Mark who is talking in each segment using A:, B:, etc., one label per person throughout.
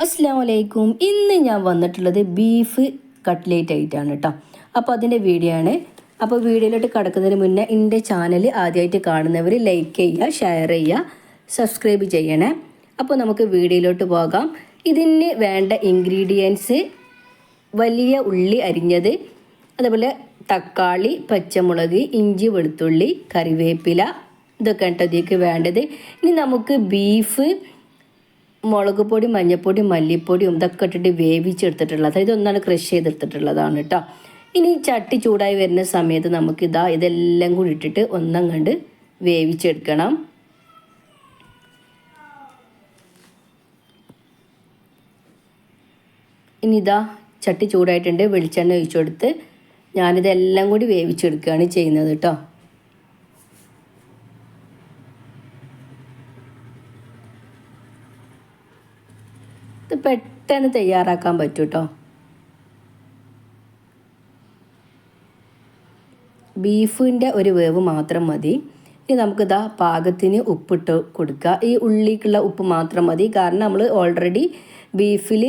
A: അസ്സലാമു അലൈക്കും. ഇന്ന് ഞാൻ വന്നിട്ടുള്ളത് ബീഫ് കട്ട്ലേറ്റ് ആയിട്ടാണ് കേട്ടോ. അപ്പോൾ അതിൻ്റെ വീഡിയോ ആണ്. അപ്പോൾ വീഡിയോയിലോട്ട് കടക്കുന്നതിന് മുന്നേ എൻ്റെ ചാനൽ ആദ്യമായിട്ട് കാണുന്നവർ ലൈക്ക് ചെയ്യുക, ഷെയർ ചെയ്യുക, സബ്സ്ക്രൈബ് ചെയ്യണേ. അപ്പോൾ നമുക്ക് വീഡിയോയിലോട്ട് പോകാം. ഇതിന് വേണ്ട ഇൻഗ്രീഡിയൻസ് വലിയ ഉള്ളി അരിഞ്ഞത്, അതുപോലെ തക്കാളി, പച്ചമുളക്, ഇഞ്ചി, വെളുത്തുള്ളി, കറിവേപ്പില, ഇതൊക്കെ കേട്ടോ ഇതിലേക്ക് വേണ്ടത്. ഇനി നമുക്ക് ബീഫ് മുളക് പൊടി, മഞ്ഞൾപ്പൊടി, മല്ലിപ്പൊടിയും ഇതൊക്കെ ഇട്ടിട്ട് വേവിച്ചെടുത്തിട്ടുള്ളത്, അതായത് ഒന്നാണ് ക്രഷ് ചെയ്തെടുത്തിട്ടുള്ളതാണ് കേട്ടോ. ഇനി ചട്ടി ചൂടായി വരുന്ന സമയത്ത് ഇതെല്ലാം കൂടി ഇട്ടിട്ട് ഒന്നങ്ങണ്ട് വേവിച്ചെടുക്കണം. ഇനി ചട്ടി ചൂടായിട്ടുണ്ട്, വെളിച്ചെണ്ണ ഒഴിച്ചു കൊടുത്ത് ഞാനിതെല്ലാം കൂടി വേവിച്ചെടുക്കുകയാണ് ചെയ്യുന്നത് കേട്ടോ. ഇത് പെട്ടെന്ന് തയ്യാറാക്കാൻ പറ്റും കേട്ടോ. ബീഫിൻ്റെ ഒരു വേവ് മാത്രം മതി. ഇനി നമുക്കിതാ പാകത്തിന് ഉപ്പിട്ട് കൊടുക്കുക. ഈ ഉള്ളിക്കുള്ള ഉപ്പ് മാത്രം മതി, കാരണം നമ്മൾ ഓൾറെഡി ബീഫിൽ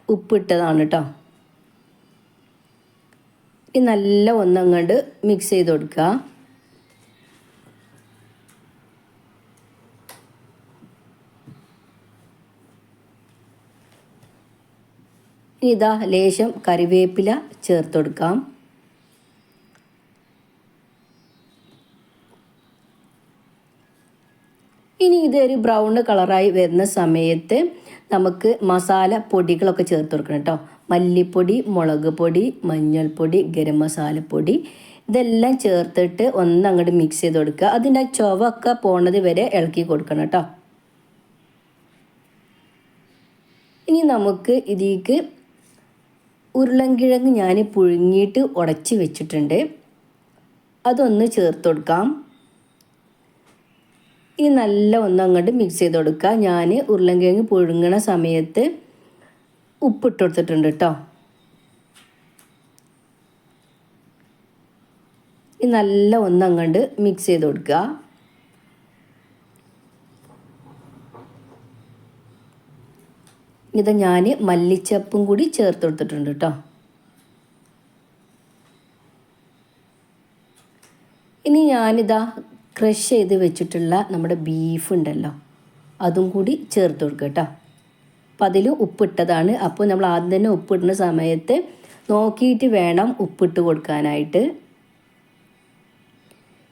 A: ഉപ്പിട്ടതാണ് കേട്ടോ. ഇനി നല്ല ഒന്നങ്ങണ്ട് മിക്സ് ചെയ്ത് കൊടുക്കുക. ഇനി ലേശം കറിവേപ്പില ചേർത്ത് കൊടുക്കാം. ഇനി ഇതൊരു ബ്രൗൺ കളറായി വരുന്ന സമയത്ത് നമുക്ക് മസാല പൊടികളൊക്കെ ചേർത്ത് കൊടുക്കണം കേട്ടോ. മല്ലിപ്പൊടി, മുളക് പൊടി, മഞ്ഞൾപ്പൊടി, ഗരം മസാലപ്പൊടി, ഇതെല്ലാം ചേർത്തിട്ട് ഒന്നങ്ങോട്ട് മിക്സ് ചെയ്ത് കൊടുക്കുക. അതിൻ്റെ ചുവക്കെ പോണത് വരെ ഇളക്കി കൊടുക്കണം കേട്ടോ. ഇനി നമുക്ക് ഇതിലേക്ക് ഉരുളൻകിഴങ്ങ് ഞാൻ പുഴുങ്ങിയിട്ട് ഉടച്ച് വെച്ചിട്ടുണ്ട്, അതൊന്ന് ചേർത്ത് കൊടുക്കാം. ഈ നല്ല ഒന്നങ്ങോട്ട് മിക്സ് ചെയ്ത് കൊടുക്കുക. ഞാൻ ഉരുളൻകിഴങ്ങ് പുഴുങ്ങണ സമയത്ത് ഉപ്പിട്ട് കൊടുത്തിട്ടുണ്ട് കേട്ടോ. ഈ നല്ല ഒന്നങ്ങോട്ട് മിക്സ് ചെയ്ത് കൊടുക്കുക. ഇത് ഞാൻ മല്ലിച്ചപ്പും കൂടി ചേർത്ത് കൊടുത്തിട്ടുണ്ട് കേട്ടോ. ഇനി ക്രഷ് ചെയ്ത് വെച്ചിട്ടുള്ള നമ്മുടെ ബീഫ് ഉണ്ടല്ലോ, അതും കൂടി ചേർത്ത് കൊടുക്കുക കേട്ടോ. അപ്പം അതിൽ ഉപ്പിട്ടതാണ്. അപ്പോൾ നമ്മൾ ആദ്യം തന്നെ ഉപ്പിടുന്ന സമയത്ത് നോക്കിയിട്ട് വേണം ഉപ്പിട്ട് കൊടുക്കാനായിട്ട്.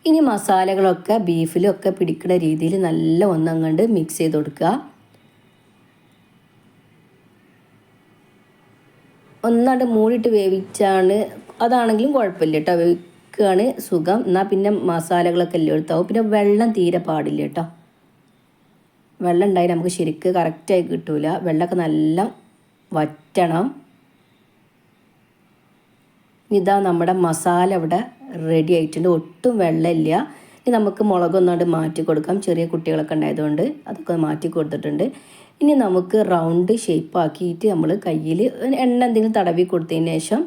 A: ഇനി മസാലകളൊക്കെ ബീഫിലൊക്കെ പിടിക്കുന്ന രീതിയിൽ നല്ല ഒന്നങ്ങണ്ട് മിക്സ് ചെയ്ത് കൊടുക്കുക. ഒന്നാണ്ട് മൂടിയിട്ട് വേവിച്ചാണ് അതാണെങ്കിലും കുഴപ്പമില്ല കേട്ടോ. വേവിക്കുകയാണ് സുഖം. എന്നാൽ പിന്നെ മസാലകളൊക്കെ എല്ലാം എടുത്താവും. പിന്നെ വെള്ളം തീരെ പാടില്ല കേട്ടോ. വെള്ളം ഉണ്ടായി നമുക്ക് ശരിക്ക് കറക്റ്റായി കിട്ടൂല. വെള്ളമൊക്കെ നല്ല വറ്റണം. നമ്മുടെ മസാല ഇവിടെ റെഡി ആയിട്ടുണ്ട്, ഒട്ടും വെള്ളമില്ല. ഇനി നമുക്ക് മുളകൊന്നാണ്ട് മാറ്റി കൊടുക്കാം. ചെറിയ കുട്ടികളൊക്കെ ഉണ്ടായതുകൊണ്ട് അതൊക്കെ മാറ്റി കൊടുത്തിട്ടുണ്ട്. ഇനി നമുക്ക് റൗണ്ട് ഷേപ്പ് ആക്കിയിട്ട് നമ്മൾ കയ്യിൽ എണ്ണ എന്തെങ്കിലും തടവി കൊടുത്തതിന് ശേഷം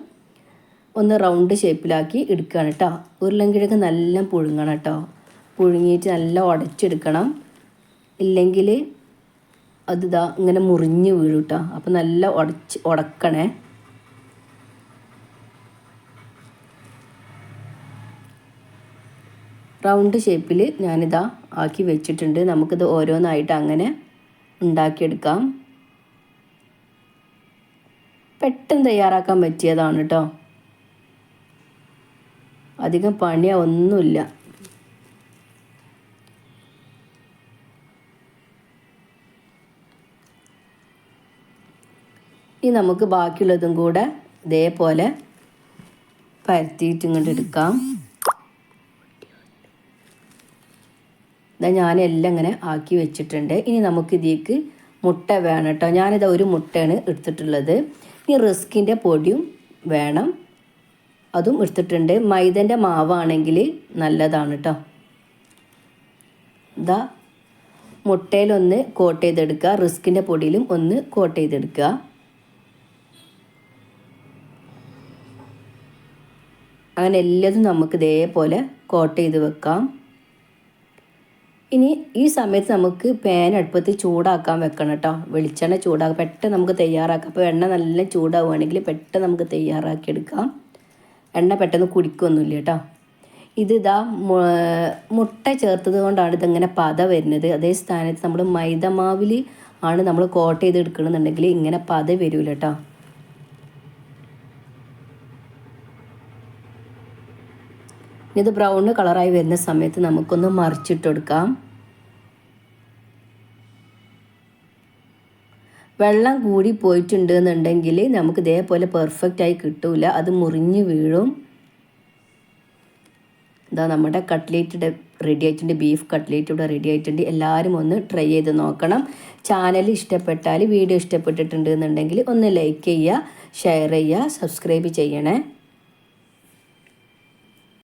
A: ഒന്ന് റൗണ്ട് ഷേപ്പിലാക്കി എടുക്കുകയാണ് കേട്ടോ. ഉരുളൻകിഴങ്ങ് നല്ല പുഴുങ്ങണം കേട്ടോ. പുഴുങ്ങിയിട്ട് നല്ല ഉടച്ചെടുക്കണം, ഇല്ലെങ്കിൽ അത് ഇങ്ങനെ മുറിഞ്ഞ് വീഴും കേട്ടോ. അപ്പോൾ നല്ല ഉടക്കണേ. റൗണ്ട് ഷേപ്പിൽ ആക്കി വെച്ചിട്ടുണ്ട്. നമുക്കിത് ഓരോന്നായിട്ട് അങ്ങനെ ഉണ്ടാക്കിയെടുക്കാം. പെട്ടെന്ന് തയ്യാറാക്കാൻ പറ്റിയതാണ് കേട്ടോ. അധികം പണിയൊന്നുമില്ല. ഇനി നമുക്ക് ബാക്കിയുള്ളതും കൂടെ ഇതേപോലെ പരത്തിയിട്ട് ഇങ്ങോട്ട് എടുക്കാം. ഞാനെല്ലാം ഇങ്ങനെ ആക്കി വെച്ചിട്ടുണ്ട്. ഇനി നമുക്ക് ഇതിലേക്ക് മുട്ട വേണം കേട്ടോ. ഞാനിത് ഒരു മുട്ടയാണ് എടുത്തിട്ടുള്ളത്. ഇനി റസ്കിൻ്റെ പൊടിയും വേണം, അതും എടുത്തിട്ടുണ്ട്. മൈദൻ്റെ മാവാണെങ്കിൽ നല്ലതാണ് കേട്ടോ. മുട്ടയിലൊന്ന് കോട്ട് ചെയ്തെടുക്കുക, റിസ്കിൻ്റെ പൊടിയിലും ഒന്ന് കോട്ട് ചെയ്തെടുക്കുക. അങ്ങനെ എല്ലാതും നമുക്ക് ഇതേപോലെ കോട്ട് ചെയ്ത് വെക്കാം. ഇനി ഈ സമയത്ത് നമുക്ക് പാൻ അടുപ്പത്ത് ചൂടാക്കാൻ വെക്കണം കേട്ടോ. വെളിച്ചെണ്ണ ചൂടാക്കാം, പെട്ടെന്ന് നമുക്ക് തയ്യാറാക്കാം. അപ്പോൾ എണ്ണ നല്ല ചൂടാവുകയാണെങ്കിൽ പെട്ടെന്ന് നമുക്ക് തയ്യാറാക്കിയെടുക്കാം. എണ്ണ പെട്ടെന്ന് കുടിക്കൊന്നുമില്ല കേട്ടോ. ഇതാ മുട്ട ചേർത്തത് കൊണ്ടാണ് ഇതിങ്ങനെ പത വരുന്നത്. അതേ സ്ഥാനത്ത് നമ്മൾ മൈദമാവിൽ ആണ് നമ്മൾ കോട്ട് ചെയ്ത് എടുക്കണമെന്നുണ്ടെങ്കിൽ ഇങ്ങനെ പത വരില്ല കേട്ടോ. ഇത് ബ്രൗൺ കളറായി വരുന്ന സമയത്ത് നമുക്കൊന്ന് മറിച്ചിട്ടെടുക്കാം. വെള്ളം കൂടി പോയിട്ടുണ്ട് എന്നുണ്ടെങ്കിൽ നമുക്ക് ഇതേപോലെ പെർഫെക്റ്റായി കിട്ടൂല, അത് മുറിഞ്ഞ് വീഴും. ഇതാ നമ്മുടെ കട്ട്ലേറ്റ് റെഡി ആയിട്ടുണ്ട്. ബീഫ് കട്ട്ലേറ്റ് ഇവിടെ റെഡി ആയിട്ടുണ്ട്. എല്ലാവരും ഒന്ന് ട്രൈ ചെയ്ത് നോക്കണം. ചാനൽ ഇഷ്ടപ്പെട്ടാൽ, വീഡിയോ ഇഷ്ടപ്പെട്ടിട്ടുണ്ട് എന്നുണ്ടെങ്കിൽ ഒന്ന് ലൈക്ക് ചെയ്യുക, ഷെയർ ചെയ്യുക, സബ്സ്ക്രൈബ് ചെയ്യണേ.